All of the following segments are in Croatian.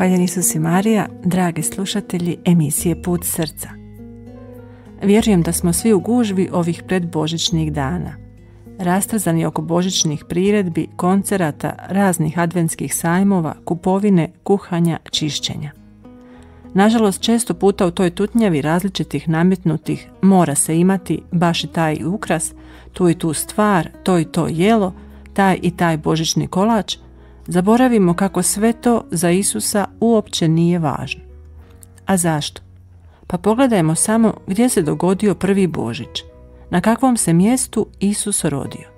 Hvaljen Isus i Marija, dragi slušatelji emisije Put srca. Vjerujem da smo svi u gužvi ovih predbožićnih dana, rastrzani oko božićnih priredbi, koncerata, raznih adventskih sajmova, kupovine, kuhanja, čišćenja. Nažalost, često puta u toj tutnjavi različitih nametnutih mora se imati baš i taj ukras, tu i tu stvar, to i to jelo, taj i taj božićni kolač, zaboravimo kako sve to za Isusa uopće nije važno. A zašto? Pa pogledajmo samo gdje se dogodio prvi Božić, na kakvom se mjestu Isus rodio.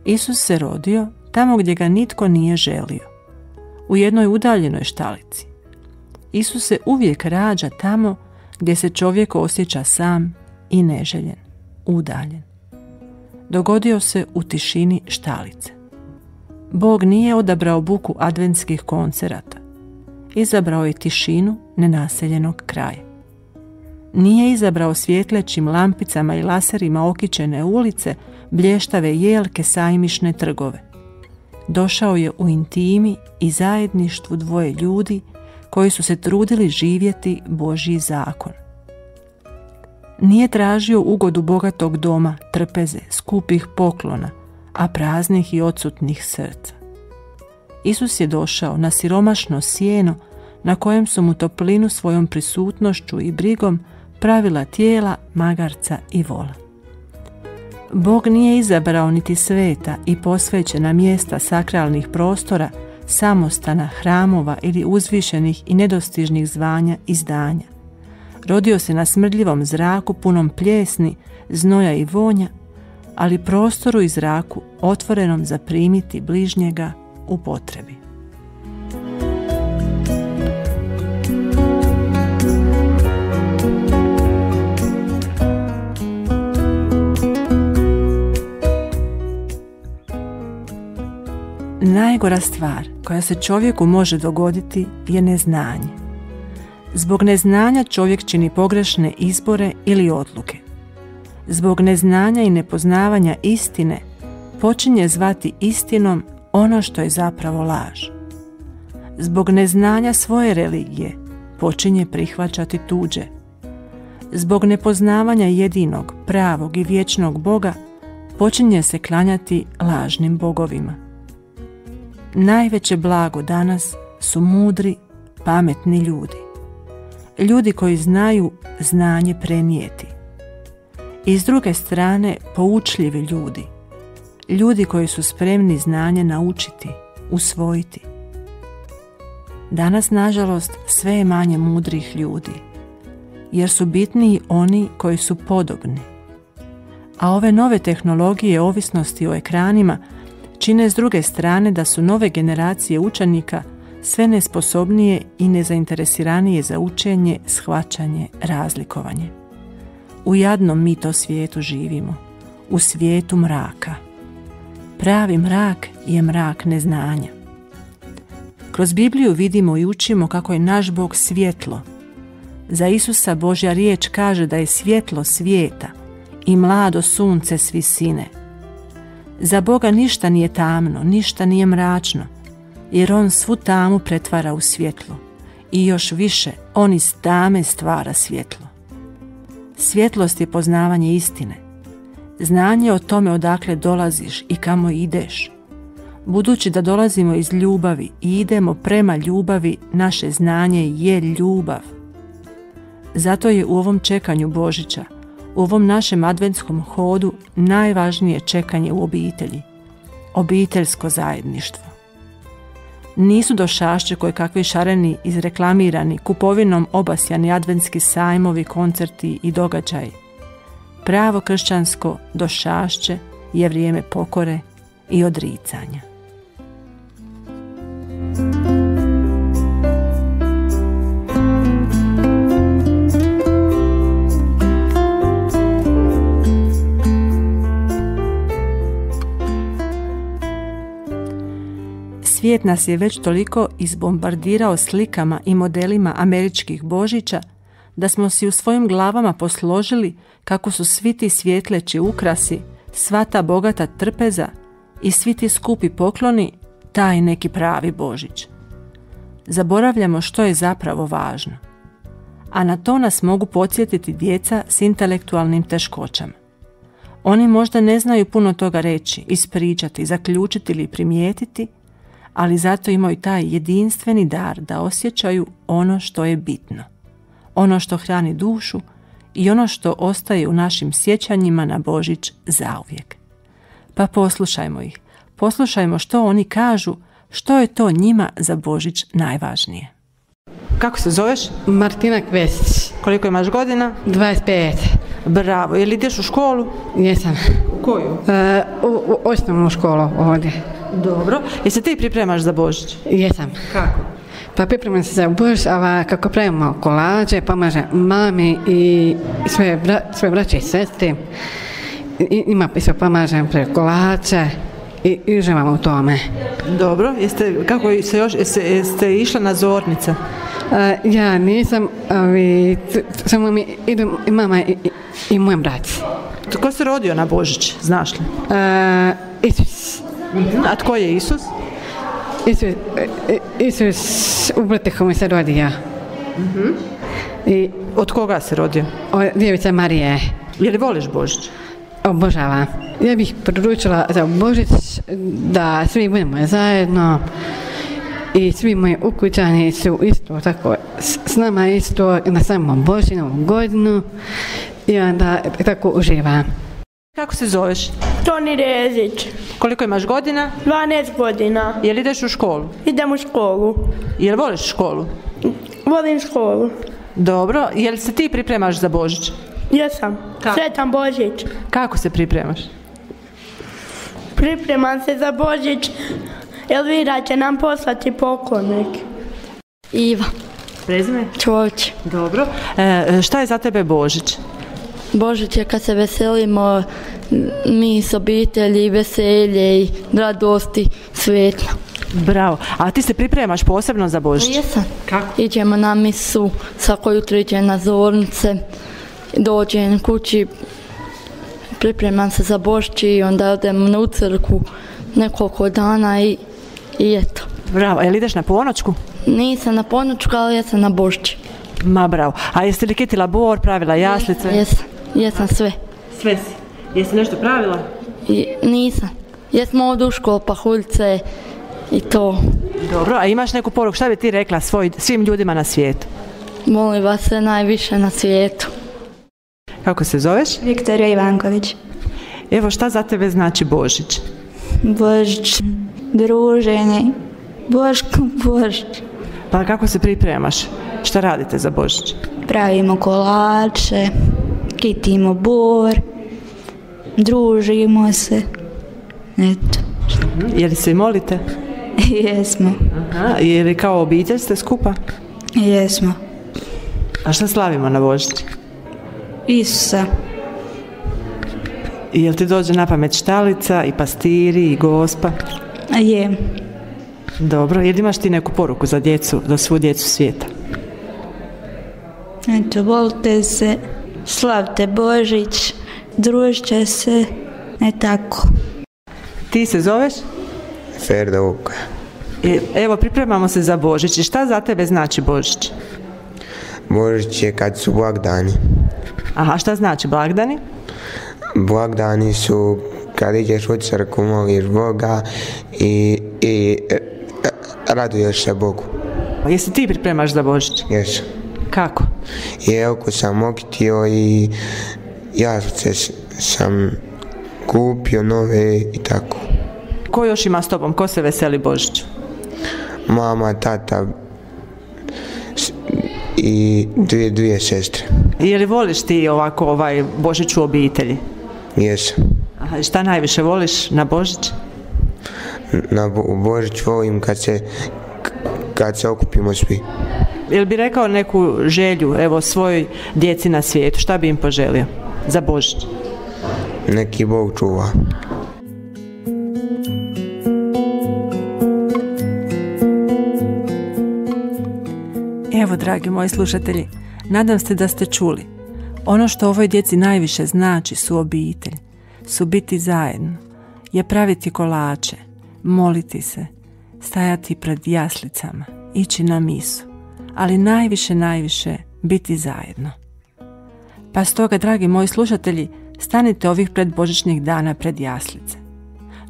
Isus se rodio tamo gdje ga nitko nije želio, u jednoj udaljenoj štalici. Isus se uvijek rađa tamo gdje se čovjek osjeća sam i neželjen, udaljen. Dogodio se u tišini štalice. Bog nije odabrao buku adventskih koncerata. Izabrao je tišinu nenaseljenog kraja. Nije izabrao svjetlećim lampicama i laserima okićene ulice, blještave jelke, sajmišne trgove. Došao je u intimi i zajedništvu dvoje ljudi koji su se trudili živjeti Božji zakon. Nije tražio ugodu bogatog doma, trpeze, skupih poklona, a praznih i odsutnih srca. Isus je došao na siromašno sjeno na kojem su mu toplinu svojom prisutnošću i brigom pravila tijela, magarca i vola. Bog nije izabrao niti sveta i posvećena mjesta sakralnih prostora, samostana, hramova ili uzvišenih i nedostižnih zvanja i zdanja. Rodio se na smrdljivom zraku punom pljesni, znoja i vonja, ali prostoru i zraku otvorenom za primiti bližnjega u potrebi. Najgora stvar koja se čovjeku može dogoditi je neznanje. Zbog neznanja čovjek čini pogrešne izbore ili odluke. Zbog neznanja i nepoznavanja istine počinje zvati istinom ono što je zapravo laž. Zbog neznanja svoje religije počinje prihvaćati tuđe. Zbog nepoznavanja jedinog, pravog i vječnog Boga počinje se klanjati lažnim bogovima. Najveće blago danas su mudri, pametni ljudi. Ljudi koji znaju znanje prenijeti. I s druge strane poučljivi ljudi. Ljudi koji su spremni znanje naučiti, usvojiti. Danas, nažalost, sve je manje mudrih ljudi, jer su bitniji oni koji su podobni. A ove nove tehnologije ovisnosti o ekranima čine s druge strane da su nove generacije učenika sve nesposobnije i nezainteresiranije za učenje, shvaćanje, razlikovanje. U jadnom mi to svijetu živimo, u svijetu mraka. Pravi mrak je mrak neznanja. Kroz Bibliju vidimo i učimo kako je naš Bog svjetlo. Za Isusa Božja riječ kaže da je svjetlo svijeta i mlado sunce s visine. Za Boga ništa nije tamno, ništa nije mračno, jer On svu tamu pretvara u svjetlo i još više, On iz tame stvara svjetlo. Svjetlost je poznavanje istine, znanje o tome odakle dolaziš i kamo ideš. Budući da dolazimo iz ljubavi i idemo prema ljubavi, naše znanje je ljubav. Zato je u ovom čekanju Božića, u ovom našem adventskom hodu najvažnije čekanje u obitelji, obiteljsko zajedništvo. Nisu došašće koje kakvi šareni izreklamirani, kupovinom obasjani adventski sajmovi, koncerti i događaji. Pravo kršćansko došašće je vrijeme pokore i odricanja. Svijet nas je već toliko izbombardirao slikama i modelima američkih Božića da smo si u svojim glavama posložili kako su svi ti svjetleći ukrasi, sva ta bogata trpeza i svi ti skupi pokloni taj neki pravi Božić. zaboravljamo što je zapravo važno. A na to nas mogu podsjetiti djeca s intelektualnim teškoćama. Oni možda ne znaju puno toga reći, ispričati, zaključiti ili primijetiti, ali zato imaju taj jedinstveni dar da osjećaju ono što je bitno, ono što hrani dušu i ono što ostaje u našim sjećanjima na Božić zauvijek. Pa poslušajmo ih, poslušajmo što oni kažu, što je to njima za Božić najvažnije. Kako se zoveš? Martina Kvesić. Koliko imaš godina? 25. Bravo, je li ideš u školu? Jesam. U koju? U osnovnu školu ovdje. Dobro, jel se ti pripremaš za Božić? Jesam. Kako? Pa pripremam se za Božić, a kako pravimo kolače, pomažem mami i sve braće i sestre. Ima isto pomažem pre kolače i uživamo u tome. Dobro, jeste išla na zornice? Ja nisam, ali samo mi idu i mama i moj brat. Ko se rodio na Božić, znaš li? Isus. A tko je Isus? Isus u Betlehem se rodio. I od koga se rodio? Od djevice Marije. Je li voliš Božić? Obožavam. Ja bih poručila za Božić da svi budemo zajedno i svi moji ukućani su isto tako s nama isto na samom Božić, Novu godinu i onda tako uživam. Kako se zoveš? Toni Rezić. Koliko imaš godina? 12 godina. Je li ideš u školu? Idem u školu. Je li voliš školu? Volim školu. Dobro, je li se ti pripremaš za Božić? Jesam. Sretan Božić. Kako se pripremaš? Pripremam se za Božić. Elvira će nam poslati poklonnik. Iva. Prezime? Čović. Dobro. Šta je za tebe Božić? Božić je kad se veselimo mi s obitelji, veselje i radosti, svetlo. Bravo. A ti se pripremaš posebno za Božić? Jesam. Kako? Iđemo na misu, svako jutro iđem na zornice, dođem kući, pripremam se za Božić i onda odem u crkvu nekoliko dana i eto. Bravo. Jel ideš na ponoćku? Nisam na ponoćku, ali jesam na Božić. Ma bravo. A jesi li kitila bor, pravila jaslice? Jesam sve. Sve si. Jesi nešto pravila? Nisam. Jesmo ovdje u školu, pahuljice i to. Dobro, a imaš neku poruku, šta bi ti rekla svim ljudima na svijetu? Molim vas sve najviše na svijetu. Kako se zoveš? Viktorija Ivanković. Evo, šta za tebe znači Božić? Božić, druženje, Božić. Pa kako se pripremaš? Šta radite za Božić? Pravimo kolače, kitimo bor, družimo se. Eto. Je li se i molite? Jesmo. Aha, je li kao obitelj ste skupa? Jesmo. A šta slavimo na Božić? Isusa. Je li ti dođe na pamet štalica i pastiri i Gospa? Je. Dobro, je li imaš ti neku poruku za djecu, za svu djecu svijeta? Eto, volite se, slavite Božić, družite se, tako. Ti se zoveš? Ferda Vuka. Evo, pripremamo se za Božić. I šta za tebe znači Božić? Božić je kad su blagdani. Aha, šta znači blagdani? Blagdani su kad ideš u crkvu, moliš Boga i raduješ se Bogu. Jesi ti pripremaš za Božić? Jesam. Kako? Jelku sam okitio i jaslice sam kupio nove i tako. Ko još ima s tobom? Ko se veseli Božiću? Mama, tata i dvije sestre. Je li voliš ti ovako Božić u obitelji? Jesam. Aha, šta najviše voliš na Božić? Na Božić volim kad se okupimo svi. Jel bi rekao neku želju, evo, svojoj djeci na svijetu? Šta bi im poželio za Božić? Neki Bog čuva. Evo, dragi moji slušatelji, nadam se da ste čuli. Ono što ovoj djeci najviše znači su obitelj, su biti zajedno, je praviti kolače, moliti se, stajati pred jaslicama ići na misu, ali najviše biti zajedno. Pa stoga, dragi moji slušatelji, stanite ovih predbožićnih dana pred jaslice.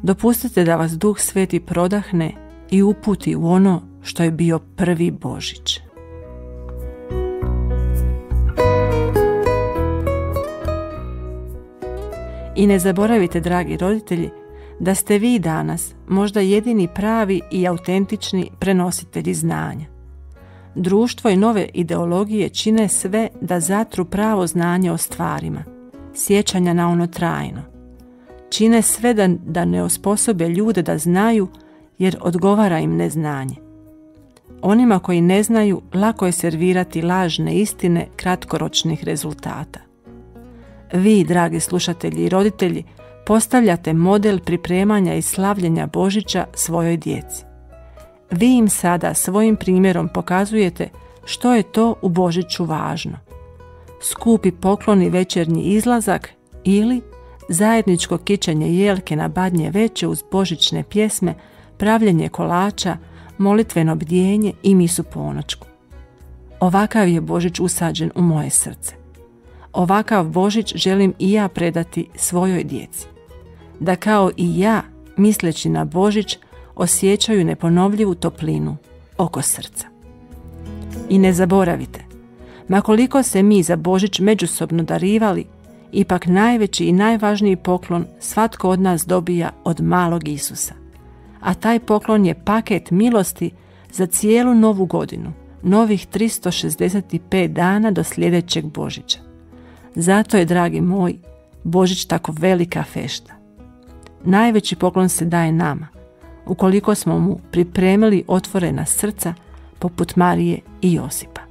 Dopustite da vas Duh Sveti prodahne i uputi u ono što je bio prvi Božić. I ne zaboravite, dragi roditelji, da ste vi danas možda jedini pravi i autentični prenositelji znanja. Društvo i nove ideologije čine sve da zatru pravo znanje o stvarima, sjećanja na ono trajno. Čine sve da ne osposobe ljude da znaju, jer odgovara im neznanje. Onima koji ne znaju lako je servirati lažne istine kratkoročnih rezultata. Vi, dragi slušatelji i roditelji, postavljate model pripremanja i slavljenja Božića svojoj djeci. Vi im sada svojim primjerom pokazujete što je to u Božiću važno. Skupi poklon i večernji izlazak ili zajedničko kićenje jelke na Badnje veče uz božićne pjesme, pravljenje kolača, molitveno bdjenje i misu ponoćku. Ovakav je Božić usađen u moje srce. Ovakav Božić želim i ja predati svojoj djeci. Da kao i ja, misleći na Božić, osjećaju neponovljivu toplinu oko srca. I ne zaboravite, ma koliko se mi za Božić međusobno darivali, ipak najveći i najvažniji poklon svatko od nas dobija od malog Isusa. A taj poklon je paket milosti za cijelu novu godinu, novih 365 dana do sljedećeg Božića. Zato je, dragi moji, Božić tako velika fešta. Najveći poklon se daje nama, ukoliko smo mu pripremili otvorena srca poput Marije i Josipa.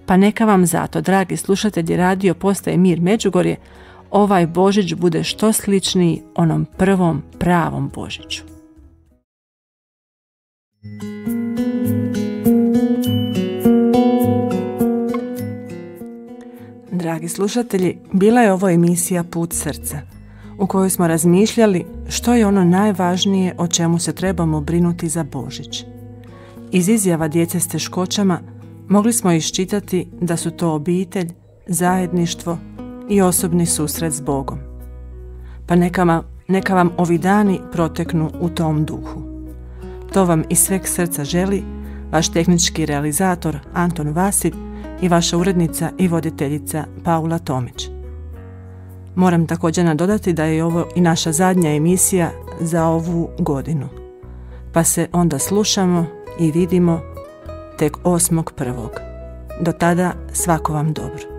Pa neka vam zato, dragi slušatelji Radio Postaje Mir Međugorje, ovaj Božić bude što sličniji onom prvom pravom Božiću. Dragi slušatelji, bila je ovo emisija Put srca, u kojoj smo razmišljali što je ono najvažnije o čemu se trebamo brinuti za Božić. Iz izjava djece s teškoćama mogli smo iščitati da su to obitelj, zajedništvo i osobni susret s Bogom. Pa neka vam ovi dani proteknu u tom duhu. To vam iz sveg srca želi vaš tehnički realizator Anton Vasilj i vaša urednica i voditeljica Paula Tomić. Moram također nadodati da je ovo i naša zadnja emisija za ovu godinu. Pa se onda slušamo i vidimo tek 8.1. Do tada svako vam dobro.